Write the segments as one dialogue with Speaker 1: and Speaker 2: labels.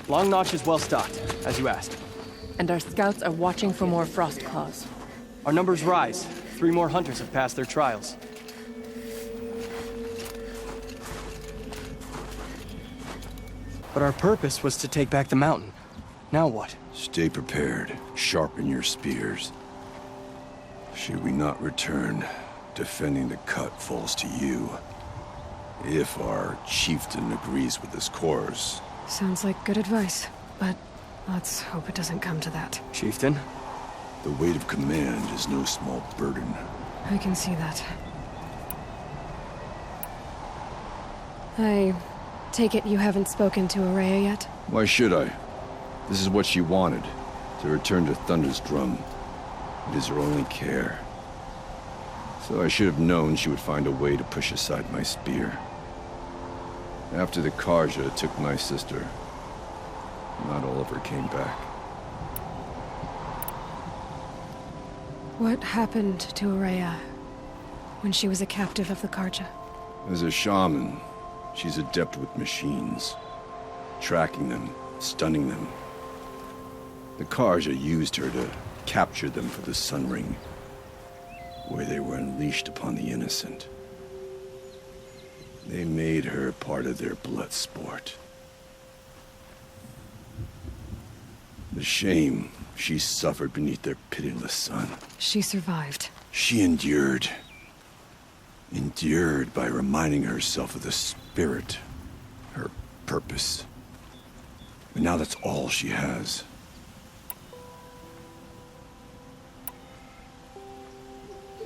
Speaker 1: Long Notch is well stocked, as you asked.
Speaker 2: And our scouts are watching for more frost claws.
Speaker 1: Our numbers rise. 3 more hunters have passed their trials. But our purpose was to take back the mountain. Now what?
Speaker 3: Stay prepared. Sharpen your spears. Should we not return, defending the cut falls to you. If our chieftain agrees with this course.
Speaker 4: Sounds like good advice, but let's hope it doesn't come to that.
Speaker 1: Chieftain?
Speaker 3: The weight of command is no small burden.
Speaker 4: I can see that. I take it you haven't spoken to Araya yet?
Speaker 3: Why should I? This is what she wanted, to return to Thunder's drum. It is her only care. So I should have known she would find a way to push aside my spear. After the Karja took my sister, not all of her came back.
Speaker 4: What happened to Araya when she was a captive of the Karja?
Speaker 3: As a shaman, she's adept with machines. Tracking them, stunning them. The Karja used her to capture them for the Sun Ring, where they were unleashed upon the innocent. They made her part of their blood sport. The shame she suffered beneath their pitiless sun.
Speaker 4: She survived.
Speaker 3: She endured. Endured by reminding herself of the spirit, her purpose. And now that's all she has.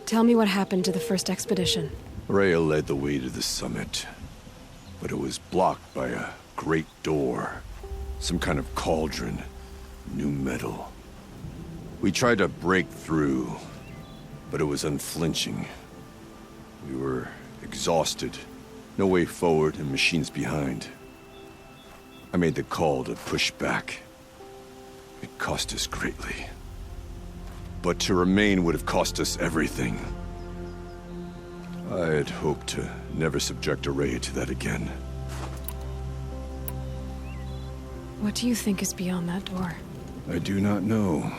Speaker 4: Tell me what happened to the first expedition.
Speaker 3: Rhea led the way to the summit, but it was blocked by a great door. Some kind of cauldron, new metal. We tried to break through, but it was unflinching. We were exhausted, no way forward and machines behind. I made the call to push back. It cost us greatly. But to remain would have cost us everything. I had hoped to never subject Araya to that again.
Speaker 4: What do you think is beyond that door?
Speaker 3: I do not know.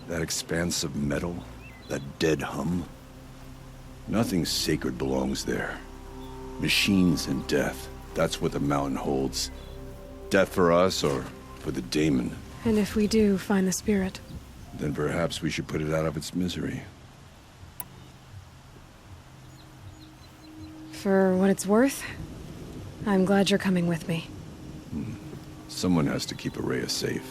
Speaker 3: That expanse of metal, that dead hum. Nothing sacred belongs there. Machines and death, that's what the mountain holds. Death for us or for the daemon.
Speaker 4: And if we do find the spirit?
Speaker 3: Then perhaps we should put it out of its misery.
Speaker 4: For what it's worth, I'm glad you're coming with me.
Speaker 3: Someone has to keep Araya safe.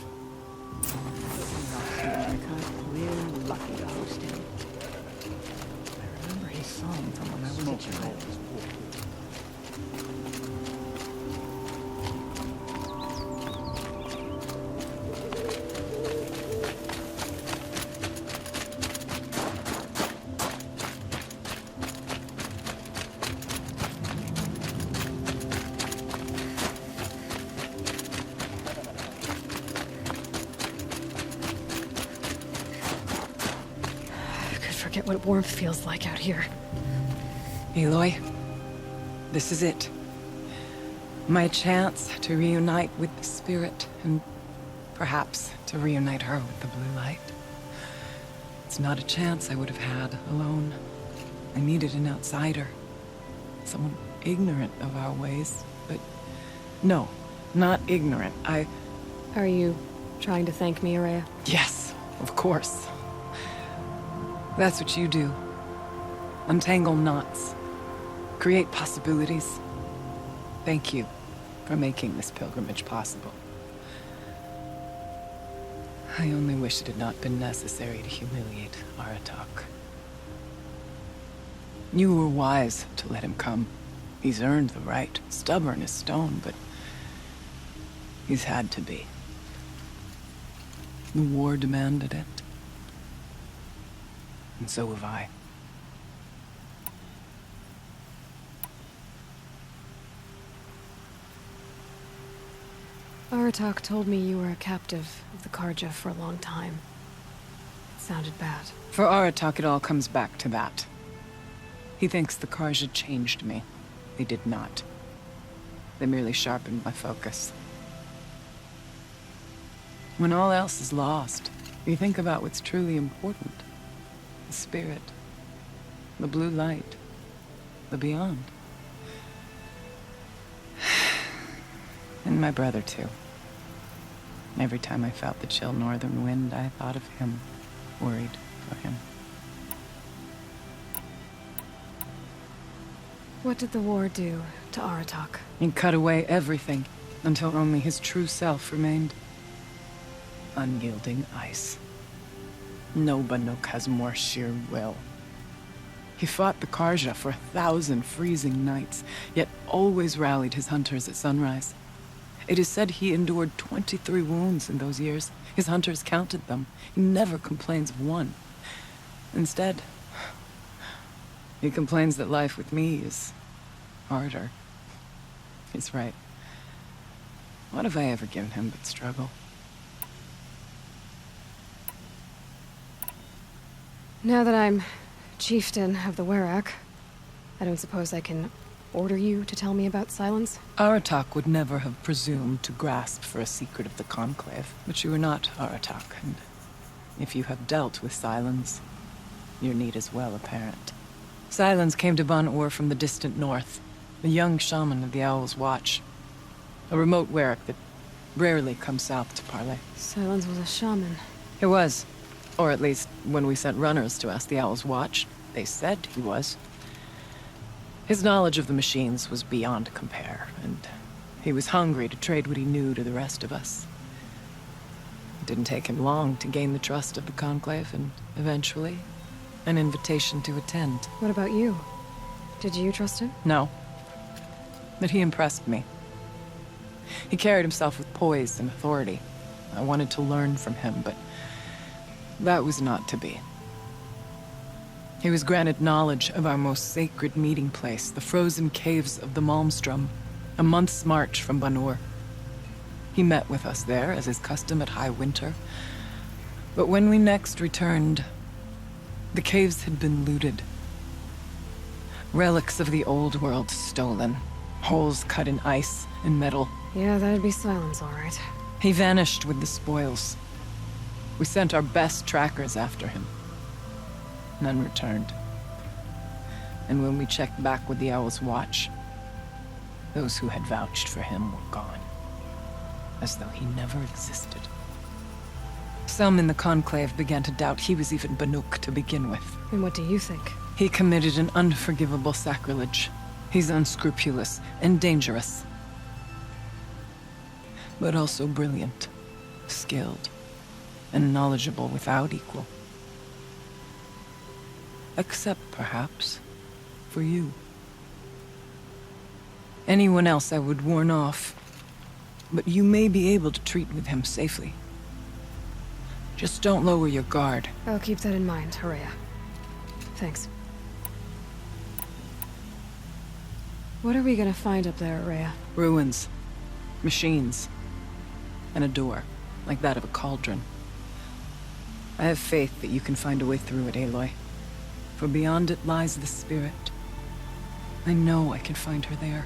Speaker 5: We're lucky to host him. I remember his song from when I was a child.
Speaker 4: Forget what warmth feels like out here.
Speaker 2: Aloy, this is it. My chance to reunite with the spirit, and perhaps to reunite her with the blue light. It's not a chance I would have had alone. I needed an outsider. Someone ignorant of our ways, but no, not ignorant.
Speaker 4: Are you trying to thank me, Araya?
Speaker 2: Yes, of course. That's what you do. Untangle knots. Create possibilities. Thank you for making this pilgrimage possible. I only wish it had not been necessary to humiliate Aratak. You were wise to let him come. He's earned the right. Stubborn as stone, but he's had to be. The war demanded it. And so have I.
Speaker 4: Aratak told me you were a captive of the Karja for a long time. It sounded bad.
Speaker 2: For Aratak, it all comes back to that. He thinks the Karja changed me. They did not. They merely sharpened my focus. When all else is lost, you think about what's truly important. The spirit, the blue light, the beyond. And my brother, too. Every time I felt the chill northern wind, I thought of him, worried for him.
Speaker 4: What did the war do to Aratak?
Speaker 2: It cut away everything, until only his true self remained. Unyielding ice. No Banuk has more sheer will. He fought the Karja for 1,000 freezing nights, yet always rallied his hunters at sunrise. It is said he endured 23 wounds in those years. His hunters counted them. He never complains of one. Instead, he complains that life with me is harder. He's right. What have I ever given him but struggle?
Speaker 4: Now that I'm chieftain of the Werak, I don't suppose I can order you to tell me about Silence?
Speaker 2: Aratak would never have presumed to grasp for a secret of the Conclave, but you are not Aratak, and if you have dealt with Silence, your need is well apparent. Silence came to Ban-Ur from the distant north, a young shaman of the Owl's Watch, a remote Werak that rarely comes south to parley.
Speaker 4: Silence was a shaman.
Speaker 2: He was, or at least when we sent runners to ask the Owl's Watch, they said he was. His knowledge of the machines was beyond compare, and he was hungry to trade what he knew to the rest of us. It didn't take him long to gain the trust of the Conclave, and eventually, an invitation to attend.
Speaker 4: What about you? Did you trust him?
Speaker 2: No. But he impressed me. He carried himself with poise and authority. I wanted to learn from him, but that was not to be. He was granted knowledge of our most sacred meeting place, the frozen caves of the Malmstrom, a month's march from Ban-Ur. He met with us there, as is custom at high winter. But when we next returned, the caves had been looted. Relics of the old world stolen. Holes cut in ice and metal.
Speaker 4: Yeah, that'd be Silence, all right.
Speaker 2: He vanished with the spoils. We sent our best trackers after him. None returned. And when we checked back with the Owl's Watch, those who had vouched for him were gone. As though he never existed. Some in the Conclave began to doubt he was even Banuk to begin with.
Speaker 4: And what do you think?
Speaker 2: He committed an unforgivable sacrilege. He's unscrupulous and dangerous. But also brilliant, skilled, and knowledgeable without equal. Except, perhaps, for you. Anyone else I would warn off, but you may be able to treat with him safely. Just don't lower your guard.
Speaker 4: I'll keep that in mind, Horea. Thanks. What are we gonna find up there, Horea?
Speaker 2: Ruins, machines, and a door, like that of a cauldron. I have faith that you can find a way through it, Aloy. For beyond it lies the spirit. I know I can find her there.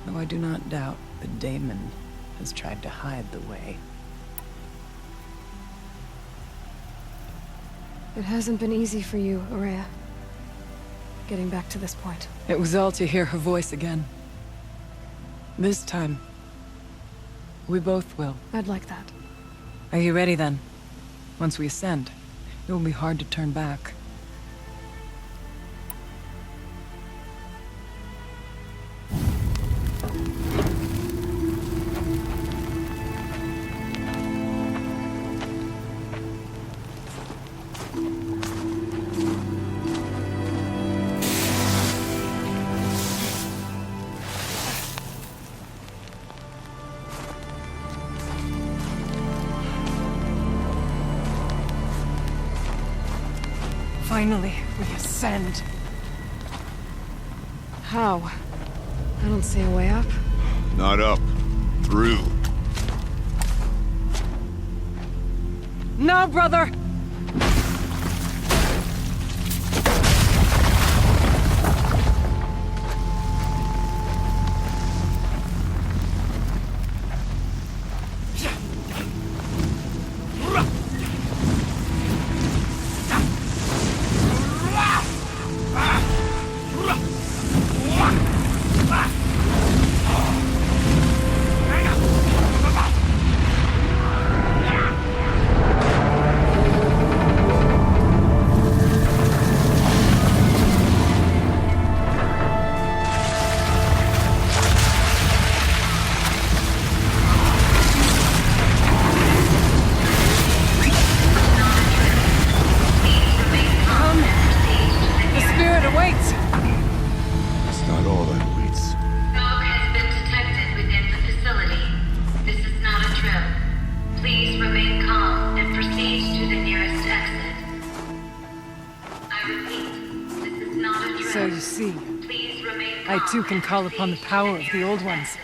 Speaker 2: Though I do not doubt that Damon has tried to hide the way.
Speaker 4: It hasn't been easy for you, Horea. Getting back to this point.
Speaker 2: It was all to hear her voice again. This time, we both will.
Speaker 4: I'd like that.
Speaker 2: Are you ready then? Once we ascend, it will be hard to turn back. Finally, we ascend.
Speaker 4: How? I don't see a way up.
Speaker 3: Not up. Through.
Speaker 2: No, brother! see. I too can call upon the power of the old ones.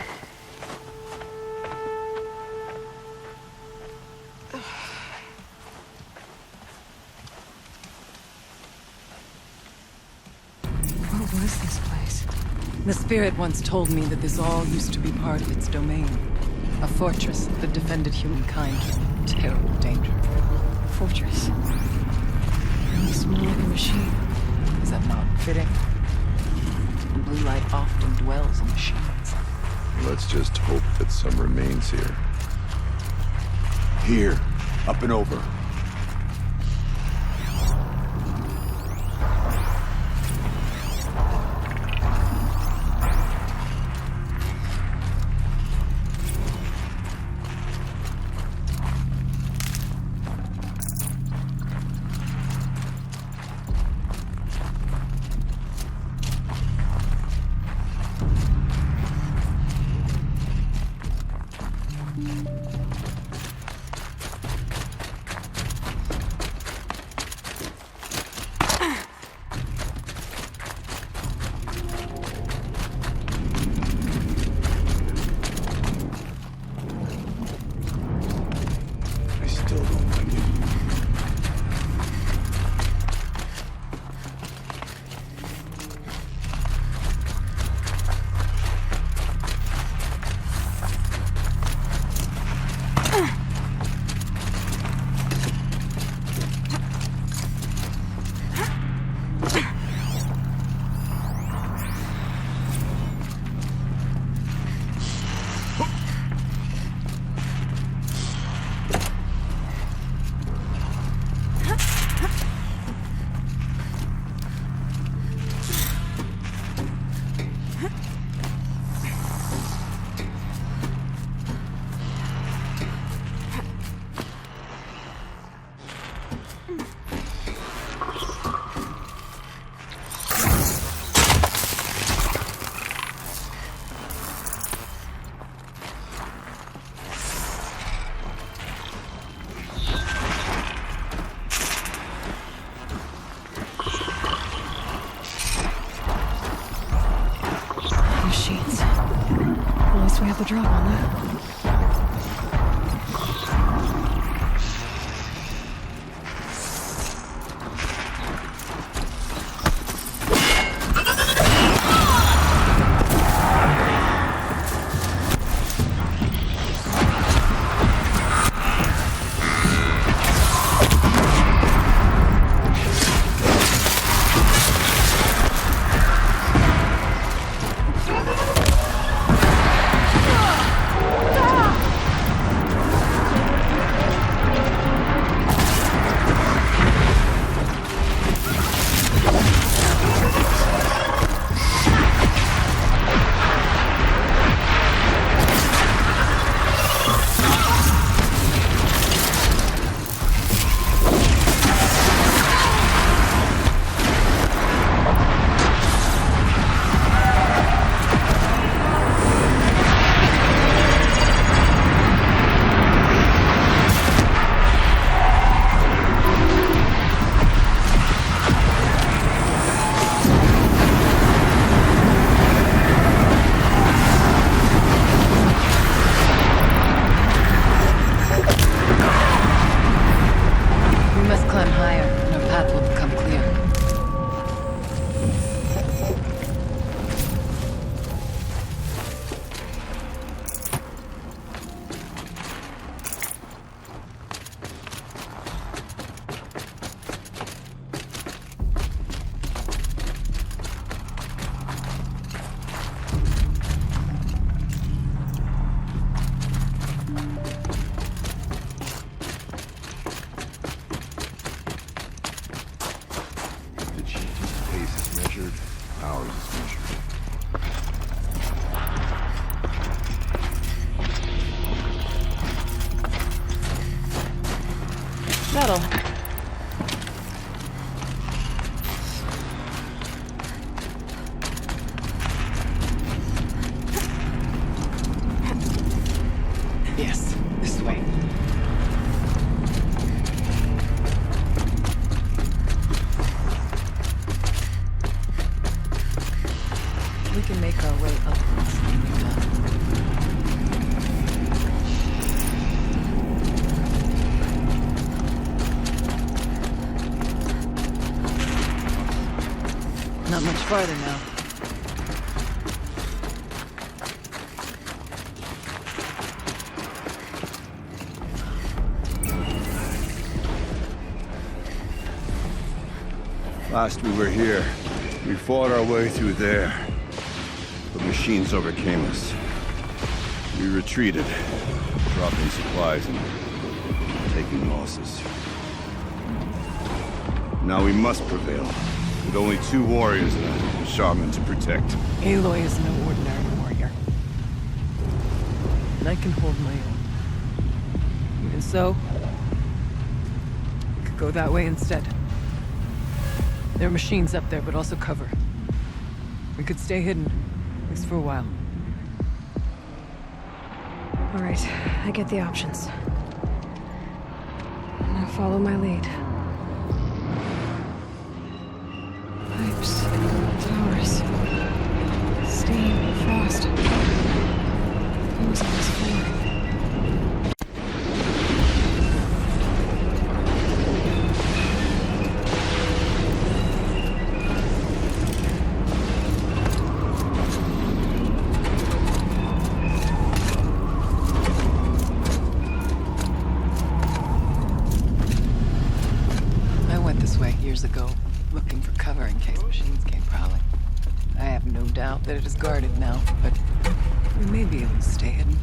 Speaker 4: What was this place?
Speaker 2: The spirit once told me that this all used to be part of its domain. A fortress that defended humankind from terrible danger.
Speaker 4: Fortress. It's more like a machine.
Speaker 2: Is that not fitting? The blue light often dwells in machines.
Speaker 3: Let's just hope that some remains here. Here, up and over.
Speaker 4: We have the drop on that. That'll...
Speaker 2: Yes, this way. Not much farther now.
Speaker 3: Last we were here, we fought our way through there. The machines overcame us. We retreated, dropping supplies and taking losses. Now we must prevail, with only 2 warriors and a shaman to protect.
Speaker 2: Aloy is no ordinary warrior. And I can hold my own. Even so, we could go that way instead. There are machines up there, but also cover. We could stay hidden, at least for a while.
Speaker 4: All right, I get the options. Now follow my lead. Pipes, towers, steam, frost. Things on this floor.
Speaker 2: Years ago, looking for cover in case machines came prowling. I have no doubt that it is guarded now, but we may be able to stay hidden.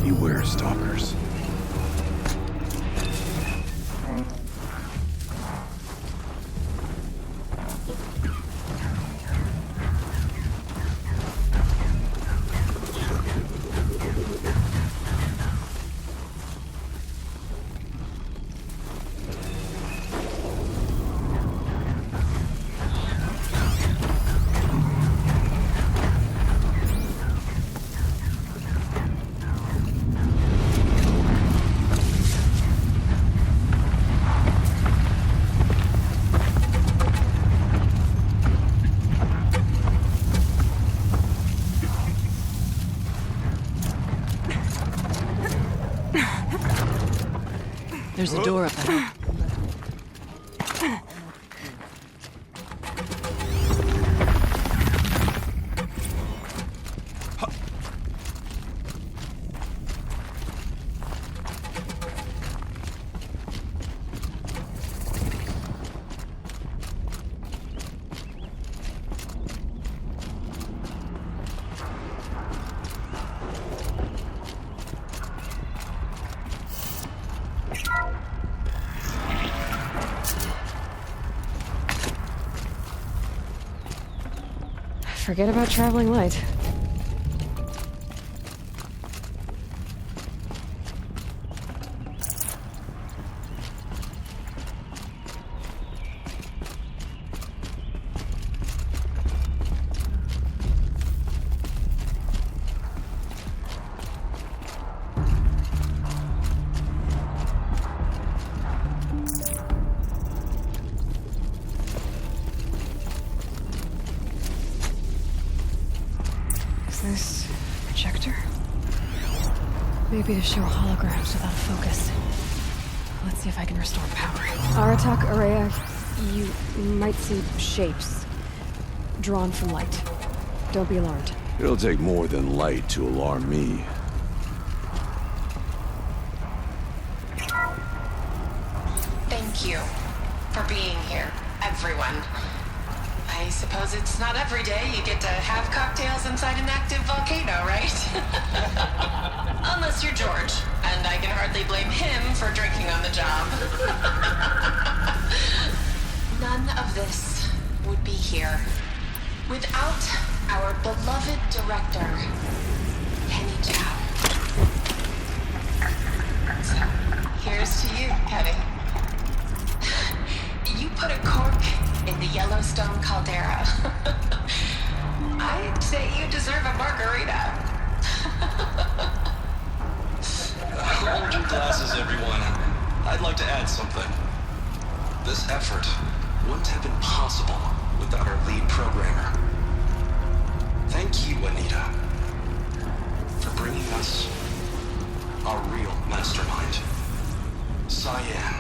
Speaker 3: Beware stalkers.
Speaker 2: There's a door up ahead.
Speaker 4: Forget about traveling light. This projector? Maybe to show holograms without focus. Let's see if I can restore power. Aratak, Araya, you might see shapes drawn from light. Don't be alarmed.
Speaker 3: It'll take more than light to alarm me.
Speaker 2: Thank you for being here, everyone. I suppose it's not every day you get to have cocktails inside an active volcano, right? Unless you're George, and I can hardly blame him for drinking on the job. None of this would be here without our beloved director, Penny Chow. So, here's to you, Penny. You put a cork in the Yellowstone caldera. I'd say you deserve a margarita.
Speaker 6: Hold your glasses, everyone. I'd like to add something. This effort wouldn't have been possible without our lead programmer. Thank you, Anita, for bringing us our real mastermind, Cyan.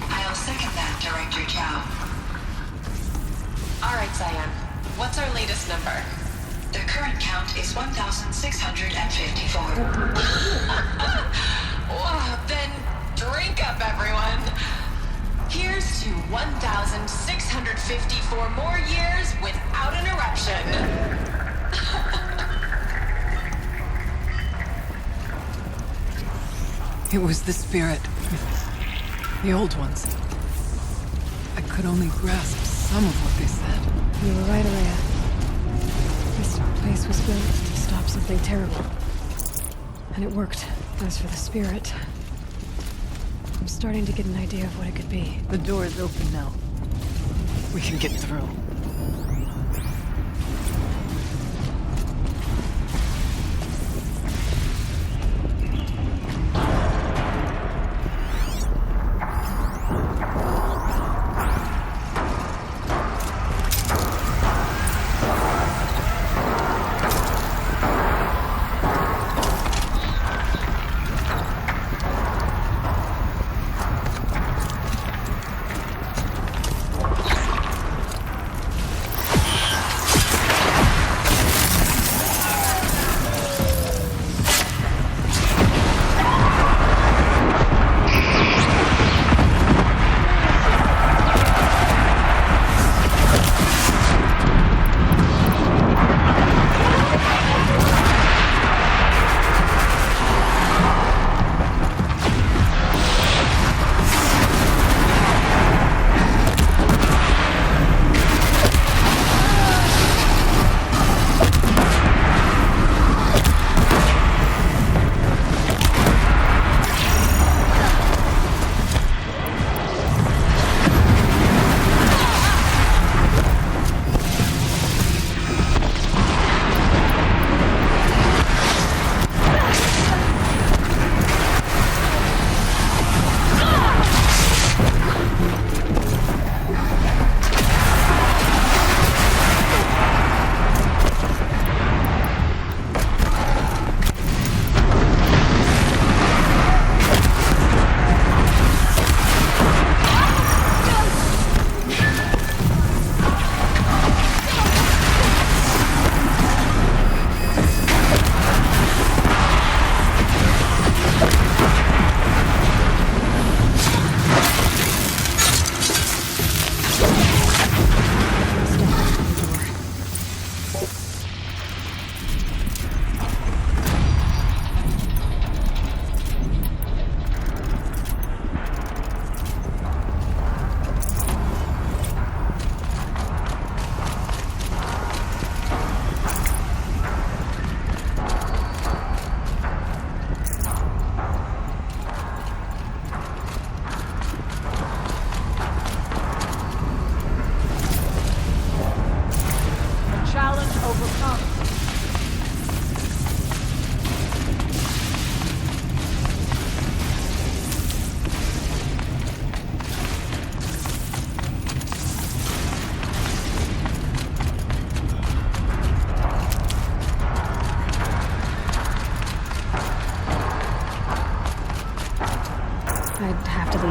Speaker 2: I'll second that, Director Chow. All right, Cyan. What's our latest number? The current count is 1,654. Wow, then drink up, everyone. Here's to 1,654 more years without an eruption. It was the spirit. The old ones. I could only grasp some of what they said.
Speaker 4: You were right, Alea. This place was built to stop something terrible. And it worked. As for the spirit, I'm starting to get an idea of what it could be.
Speaker 2: The door is open now. We can get through.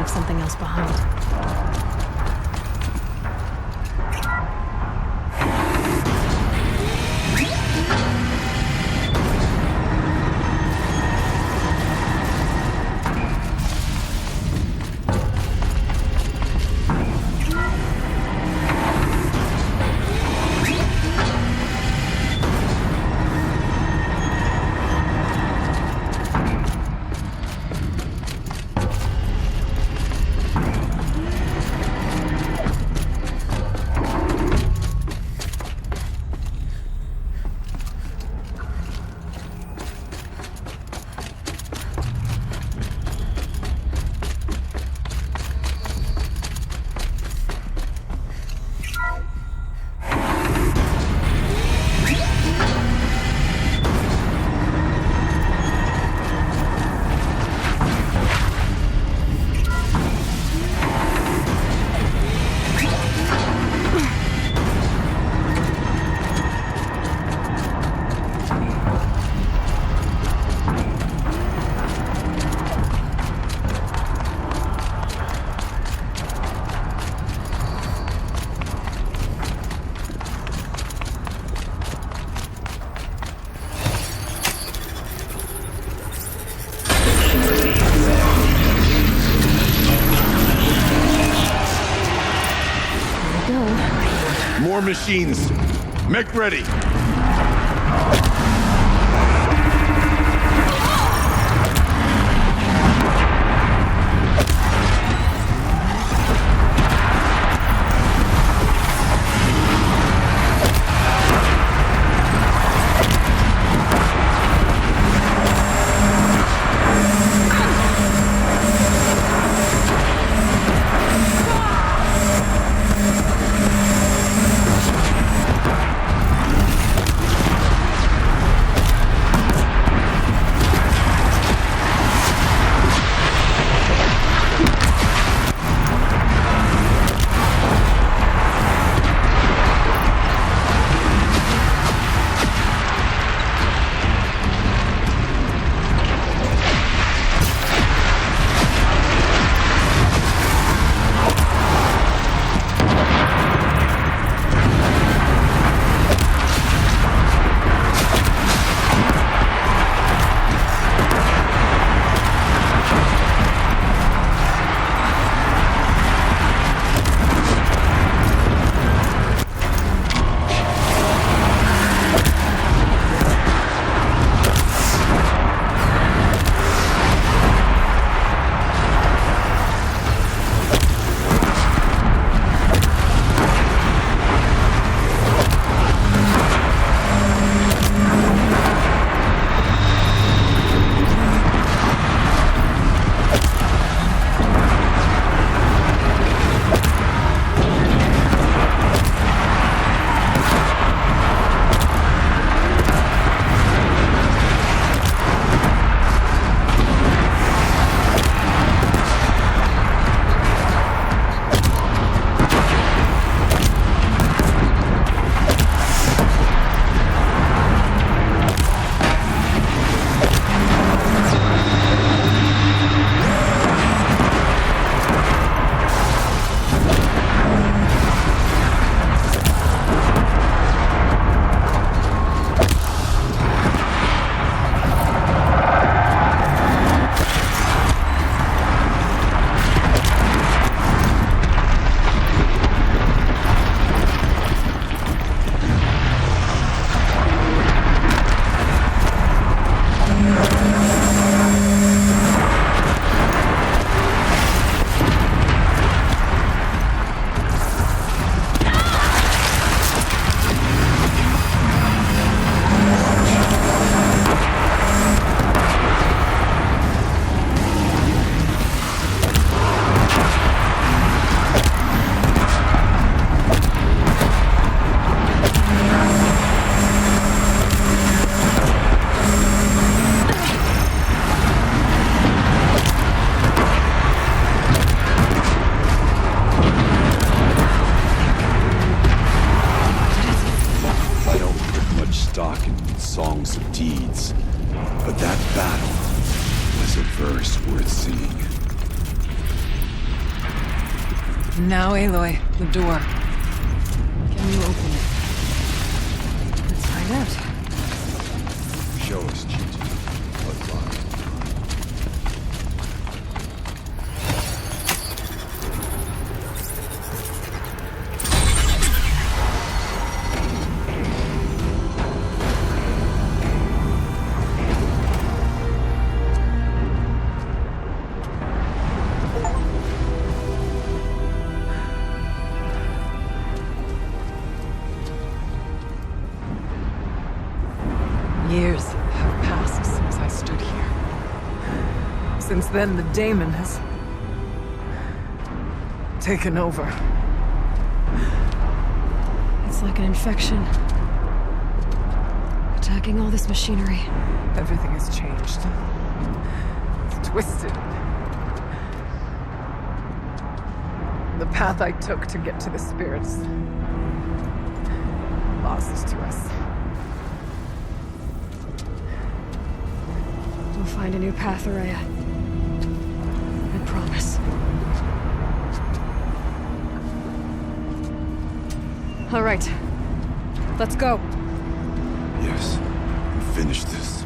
Speaker 4: something else behind.
Speaker 3: More machines. Make ready. songs of deeds, but that battle was a verse worth singing.
Speaker 2: Now, Aloy, the door. Can you open it?
Speaker 4: Let's find out.
Speaker 3: Show us, cheat. Let's lie.
Speaker 2: Years have passed since I stood here. Since then, the daemon has taken over.
Speaker 4: It's like an infection. Attacking all this machinery.
Speaker 2: Everything has changed. It's twisted. The path I took to get to the spirits lost to us.
Speaker 4: We'll find a new path, Araya. I promise. All right. Let's go.
Speaker 3: Yes, we finished this.